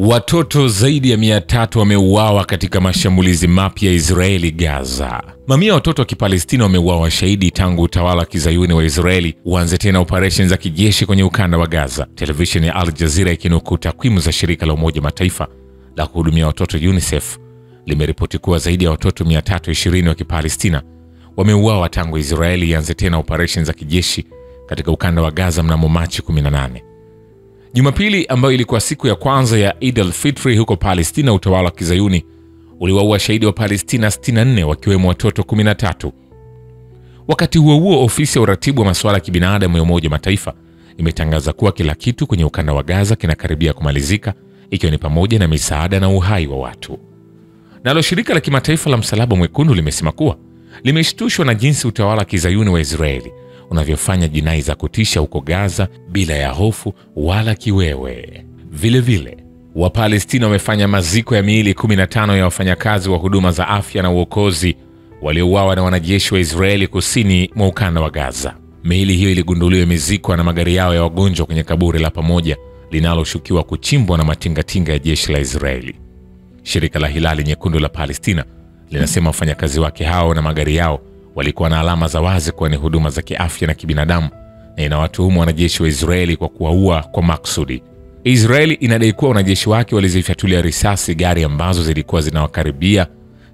Watoto zaidi ya 300 wameuawa katika mashambulizi mapya ya Israeli Gaza. Mamia ya watoto wa Kipalestina wameuawa shahidi tangu utawala wa Kizayuni wa Israeli uanze tena operesheni za kijeshi kwenye ukanda wa Gaza. Televisheni ya Al Jazeera ikinukuu takwimu za shirika la Umoja Mataifa la kuhudumia watoto UNICEF limeripoti kuwa zaidi ya watoto 320 wa Kipalestina wameuawa tangu Israeli ianze tena operesheni za kijeshi katika ukanda wa Gaza mnamo Machi 18. Jumapili, ambayo ilikuwa siku ya kwanza ya Eid al-Fitr huko Palestina, utawala wa Kizayuni uliwaua shahidi wa Palestina 64 wakiwemo watoto 13. Wakati huo huo, ofisi ya uratibu wa masuala ya kibinadamu ya Umoja Mataifa imetangaza kuwa kila kitu kwenye ukanda wa Gaza kinakaribia kumalizika, ikiwa ni pamoja na misaada na uhai wa watu. Nalo shirika la kimataifa la Msalaba Mwekundu limesema kuwa limeshtushwa na jinsi utawala wa Kizayuni wa Israeli unavyofanya jinai za kutisha huko Gaza bila ya hofu wala kiwewe. Vilevile, Wapalestina wamefanya maziko ya miili 15 ya wafanyakazi wa huduma za afya na uokozi waliouawa na wanajeshi wa Israeli kusini mwa ukanda wa Gaza. Miili hiyo iligunduliwa imezikwa na magari yao ya wagonjwa kwenye kaburi la pamoja linaloshukiwa kuchimbwa na matingatinga ya jeshi la Israeli. Shirika la Hilali Nyekundu la Palestina linasema wafanyakazi wake hao na magari yao walikuwa na alama za wazi kuwa ni huduma za kiafya na kibinadamu, na inawatuhumu wanajeshi wa Israeli kwa kuwaua kwa maksudi. Israeli inadai kuwa wanajeshi wake walizifyatulia risasi gari ambazo zilikuwa zinawakaribia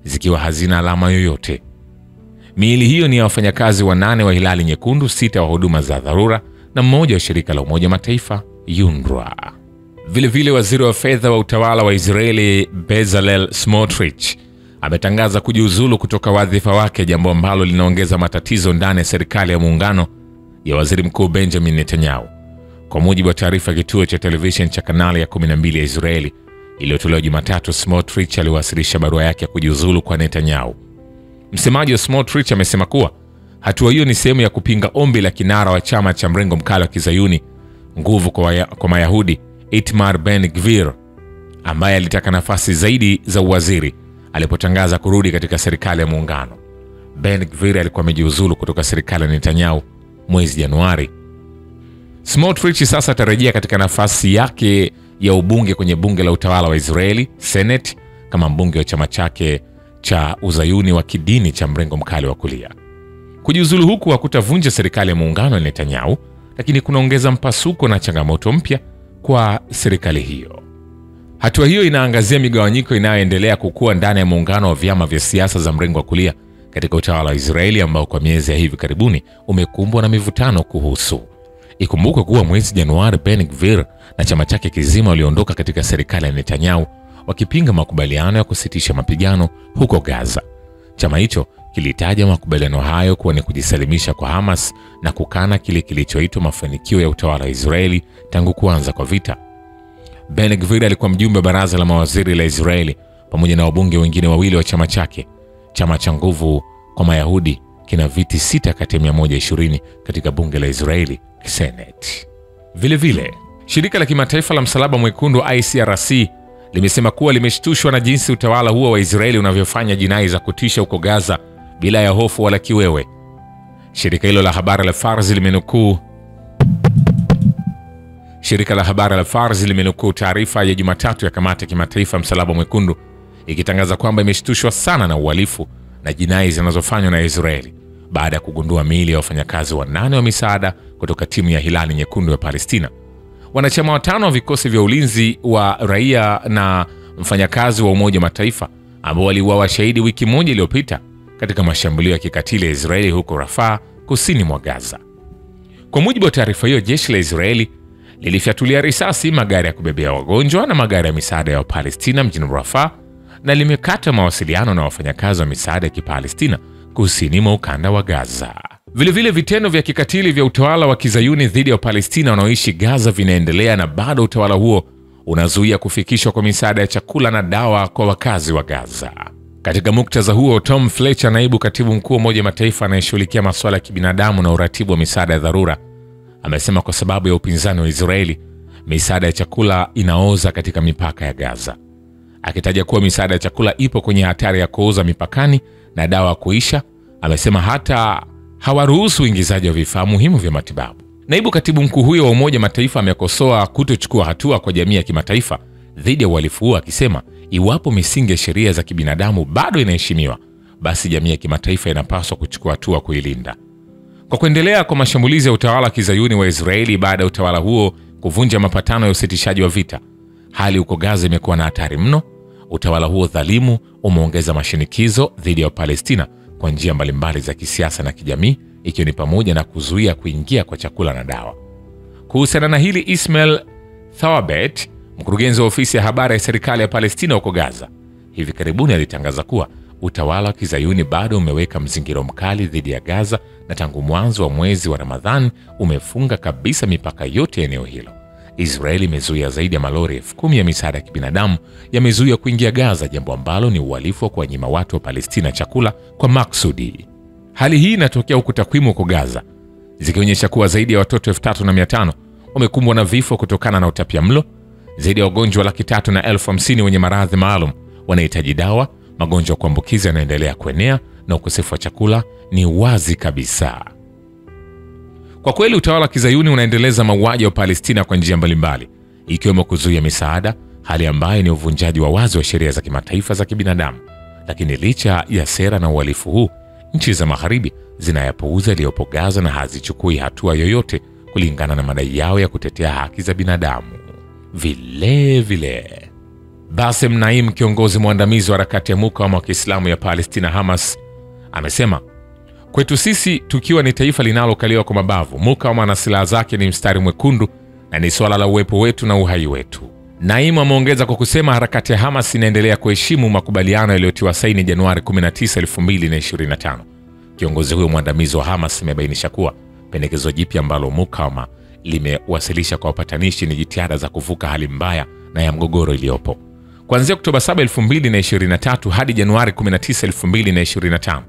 zikiwa hazina alama yoyote. Miili hiyo ni ya wafanyakazi 8 wa Hilali Nyekundu, 6 wa huduma za dharura na 1 wa shirika la Umoja Mataifa UNRWA. Vilevile, waziri wa fedha wa utawala wa Israeli Bezalel Smotrich ametangaza kujiuzulu kutoka wadhifa wake, jambo ambalo linaongeza matatizo ndani ya serikali ya muungano ya waziri mkuu Benjamin Netanyahu. Kwa mujibu wa taarifa ya kituo cha television cha kanali ya 12 ya Israeli iliyotolewa Jumatatu, Smotrich aliwasilisha barua yake ya kujiuzulu kwa Netanyahu. Msemaji wa Smotrich amesema kuwa hatua hiyo ni sehemu ya kupinga ombi la kinara wa chama cha mrengo mkali wa Kizayuni Nguvu kwa Mayahudi Itamar Ben-Gvir, ambaye alitaka nafasi zaidi za uwaziri alipotangaza kurudi katika serikali ya muungano. Ben-Gvir alikuwa amejiuzulu kutoka serikali ya Netanyahu mwezi Januari. Smotrich sasa atarejea katika nafasi yake ya ubunge kwenye bunge la utawala wa Israeli, Senate, kama mbunge wa chama chake cha uzayuni wa kidini cha mrengo mkali wa kulia. Kujiuzulu huku hakutavunja serikali ya muungano ya Netanyahu, lakini kunaongeza mpasuko na changamoto mpya kwa serikali hiyo. Hatua hiyo inaangazia migawanyiko inayoendelea kukua ndani ya muungano wa vyama vya siasa za mrengo wa kulia katika utawala wa Israeli, ambao kwa miezi ya hivi karibuni umekumbwa na mivutano kuhusu. Ikumbukwe kuwa mwezi Januari, Ben-Gvir na chama chake kizima waliondoka katika serikali ya Netanyahu wakipinga makubaliano ya kusitisha mapigano huko Gaza. Chama hicho kilitaja makubaliano hayo kuwa ni kujisalimisha kwa Hamas na kukana kile kilichoitwa mafanikio ya utawala wa Israeli tangu kuanza kwa vita. Ben-Gvir alikuwa mjumbe wa baraza la mawaziri la Israeli pamoja na wabunge wengine 2 wa chama chake. Chama cha Nguvu kwa Mayahudi kina viti 6 kati ya 120 katika bunge la Israeli, Senate. Vilevile, shirika la kimataifa la Msalaba Mwekundu ICRC limesema kuwa limeshtushwa na jinsi utawala huo wa Israeli unavyofanya jinai za kutisha huko Gaza bila ya hofu wala kiwewe. Shirika hilo la habari la Fars limenukuu taarifa ya Jumatatu ya kamati ya kimataifa Msalaba Mwekundu ikitangaza kwamba imeshtushwa sana na uhalifu na jinai zinazofanywa na Israeli baada ya kugundua miili ya wafanyakazi 8 wa misaada kutoka timu ya Hilali Nyekundu ya Palestina. Wanachama 5 wa vikosi vya ulinzi wa raia na mfanyakazi wa Umoja Mataifa ambao waliuawa shahidi wiki moja iliyopita katika mashambulio ya kikatili ya Israeli huko Rafah, kusini mwa Gaza. Kwa mujibu wa taarifa hiyo, jeshi la Israeli lilifyatulia risasi magari ya kubebea wagonjwa na magari ya misaada ya Palestina mjini Rafah na limekata mawasiliano na wafanyakazi wa misaada ya Kipalestina kusini mwa ukanda wa Gaza. Vilevile, vitendo vya kikatili vya utawala wa Kizayuni dhidi ya Wapalestina wanaoishi Gaza vinaendelea, na bado utawala huo unazuia kufikishwa kwa misaada ya chakula na dawa kwa wakazi wa Gaza. Katika muktadha huo, Tom Fletcher, naibu katibu mkuu wa Umoja Mataifa anayeshughulikia masuala ya kibinadamu na uratibu wa misaada ya dharura, amesema kwa sababu ya upinzani wa Israeli, misaada ya chakula inaoza katika mipaka ya Gaza. Akitaja kuwa misaada ya chakula ipo kwenye hatari ya kuoza mipakani na dawa kuisha, amesema hata hawaruhusu uingizaji wa vifaa muhimu vya matibabu. Naibu katibu mkuu huyo wa Umoja Mataifa amekosoa kutochukua hatua kwa jamii ya kimataifa dhidi ya uhalifu huo, akisema iwapo misingi ya sheria za kibinadamu bado inaheshimiwa, basi jamii ya kimataifa inapaswa kuchukua hatua kuilinda. Kwa kuendelea kwa mashambulizi ya utawala wa kizayuni wa Israeli baada ya utawala huo kuvunja mapatano ya usitishaji wa vita, hali huko Gaza imekuwa na hatari mno. Utawala huo dhalimu umeongeza mashinikizo dhidi ya Palestina kwa njia mbalimbali za kisiasa na kijamii, ikiwa ni pamoja na kuzuia kuingia kwa chakula na dawa. Kuhusiana na hili, Ismail Thawabet, mkurugenzi wa ofisi ya habari ya serikali ya Palestina huko Gaza, hivi karibuni alitangaza kuwa utawala wa kizayuni bado umeweka mzingiro mkali dhidi ya Gaza, na tangu mwanzo wa mwezi wa Ramadhan umefunga kabisa mipaka yote ya eneo hilo. Israeli imezuia zaidi ya malori 10,000 ya misaada ya kibinadamu yamezuia kuingia Gaza, jambo ambalo ni uhalifu wa kuwanyima watu wa Palestina chakula kwa maksudi. Hali hii inatokea huku takwimu huko Gaza zikionyesha kuwa zaidi ya watoto 3,500 wamekumbwa na vifo kutokana na utapiamlo. Zaidi ya wagonjwa 350,000 wenye maradhi maalum wanahitaji dawa. Magonjwa ya kuambukiza yanaendelea kuenea na ukosefu wa chakula ni wazi kabisa. Kwa kweli utawala wa kizayuni unaendeleza mauaji wa Palestina kwa njia mbalimbali, ikiwemo kuzuia misaada, hali ambayo ni uvunjaji wa wazi wa sheria za kimataifa za kibinadamu. Lakini licha ya sera na uhalifu huu, nchi za magharibi zinayapuuza iliyopo Gaza na hazichukui hatua yoyote kulingana na madai yao ya kutetea haki za binadamu. Vile Bassem Naim, kiongozi mwandamizi wa harakati ya mukawama wa Kiislamu ya Palestina Hamas, amesema, kwetu sisi tukiwa ni taifa linalokaliwa kwa mabavu, mukawama na silaha zake ni mstari mwekundu na ni swala la uwepo wetu na uhai wetu. Naim ameongeza kwa kusema harakati ya Hamas inaendelea kuheshimu makubaliano yaliyotiwa saini Januari 19, 2025. Kiongozi huyo mwandamizi wa Hamas amebainisha kuwa pendekezo jipya ambalo mukawama limewasilisha kwa wapatanishi ni jitihada za kuvuka hali mbaya na ya mgogoro iliyopo. Kuanzia Oktoba 7, 2023 hadi Januari 19, 2025,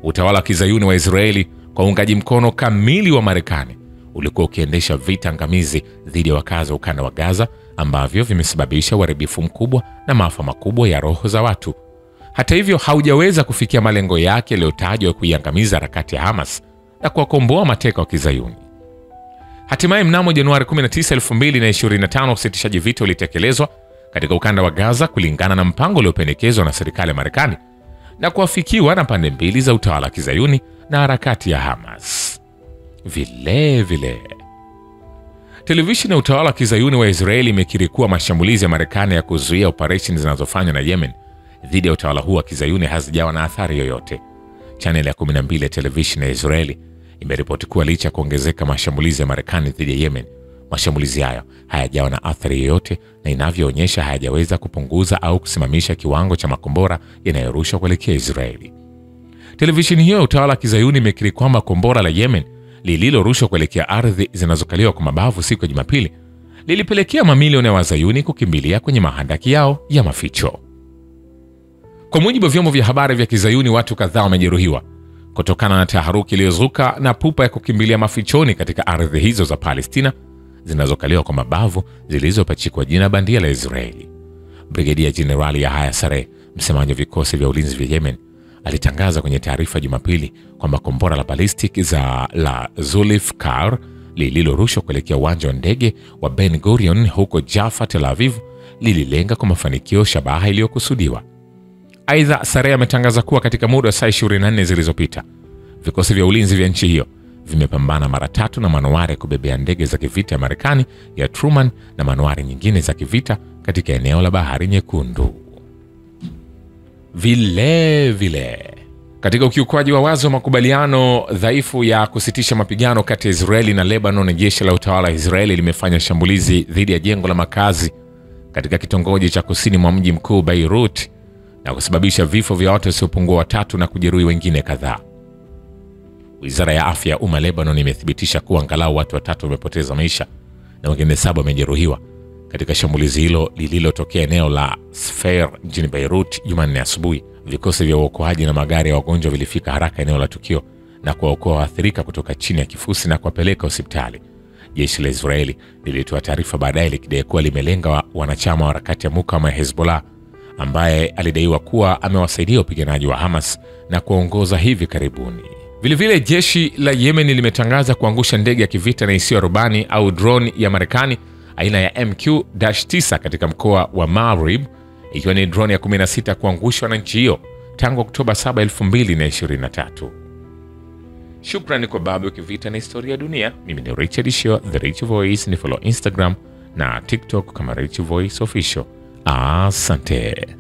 utawala wa kizayuni wa Israeli kwa uungaji mkono kamili wa Marekani ulikuwa ukiendesha vita angamizi dhidi ya wakazi wa ukanda wa Gaza, ambavyo vimesababisha uharibifu mkubwa na maafa makubwa ya roho za watu. Hata hivyo, haujaweza kufikia malengo yake yaliyotajwa kuiangamiza harakati ya Hamas na kuwakomboa mateka wa kizayuni. Hatimaye mnamo Januari 19, 2025 usitishaji vita ulitekelezwa katika ukanda wa Gaza kulingana na mpango uliopendekezwa na serikali ya Marekani na kuafikiwa na pande mbili za utawala wa kizayuni na harakati ya Hamas. Vile televisheni ya utawala wa kizayuni wa Israeli imekiri kuwa mashambulizi ya Marekani ya kuzuia operesheni zinazofanywa na Yemen dhidi ya utawala huo wa kizayuni hazijawa na athari yoyote. Channel ya 12 ya televisheni ya Israeli imeripoti kuwa licha ya kuongezeka mashambulizi ya Marekani dhidi ya Yemen, mashambulizi hayo hayajawa na athari yoyote na inavyoonyesha hayajaweza kupunguza au kusimamisha kiwango cha makombora yanayorushwa kuelekea Israeli. Televisheni hiyo ya utawala wa kizayuni imekiri kwamba kombora la Yemen lililorushwa kuelekea ardhi zinazokaliwa kwa mabavu siku ya Jumapili lilipelekea mamilioni ya wazayuni kukimbilia kwenye mahandaki yao ya maficho. Kwa mujibu wa vyombo vya habari vya kizayuni, watu kadhaa wamejeruhiwa kutokana na taharuki iliyozuka na pupa ya kukimbilia mafichoni katika ardhi hizo za Palestina zinazokaliwa kwa mabavu zilizopachikwa jina bandia la Israeli. Brigedia Jenerali Yahya Saree, msemaji wa vikosi vya ulinzi vya Yemen, alitangaza kwenye taarifa Jumapili kwamba kombora la balistiki la Zulfikar lililorushwa kuelekea uwanja wa ndege wa Ben Gurion huko Jaffa, Tel Aviv, lililenga kwa mafanikio shabaha iliyokusudiwa. Aidha, Saree ametangaza kuwa katika muda wa saa 24 zilizopita, vikosi vya ulinzi vya nchi hiyo vimepambana mara 3 na manowari ya kubebea ndege za kivita ya Marekani ya Truman na manowari nyingine za kivita katika eneo la Bahari Nyekundu. Vile katika ukiukwaji wa wazi wa makubaliano dhaifu ya kusitisha mapigano kati ya Israeli na Lebanon, jeshi la utawala wa Israeli limefanya shambulizi dhidi ya jengo la makazi katika kitongoji cha kusini mwa mji mkuu Beirut na kusababisha vifo vya watu wasiopungua 3 na kujeruhi wengine kadhaa. Wizara ya afya ya umma Lebanon imethibitisha kuwa angalau watu 3 wamepoteza maisha na wengine 7 wamejeruhiwa katika shambulizi hilo lililotokea eneo la Sfair mjini Beirut Jumanne asubuhi. Vikosi vya uokoaji na magari ya wagonjwa vilifika haraka eneo la tukio na kuwaokoa waathirika kutoka chini ya kifusi na kuwapeleka hospitali. Jeshi la Israeli lilitoa taarifa baadaye likidai kuwa limelenga wanachama wa harakati ya mukawama ya Hezbollah, ambaye alidaiwa kuwa amewasaidia wapiganaji wa Hamas na kuongoza hivi karibuni. Vilevile jeshi la Yemen limetangaza kuangusha ndege ya kivita na isiyo rubani au drone ya Marekani aina ya MQ-9 katika mkoa wa Marib, ikiwa ni drone ya 16 kuangushwa na nchi hiyo tangu Oktoba 7, 2023. Shukrani kwa Babu Kivita na Historia ya Dunia. Mimi ni Richard Shio, The Rich Voice. Ni follow Instagram na TikTok kama Rich Voice Official. Asante.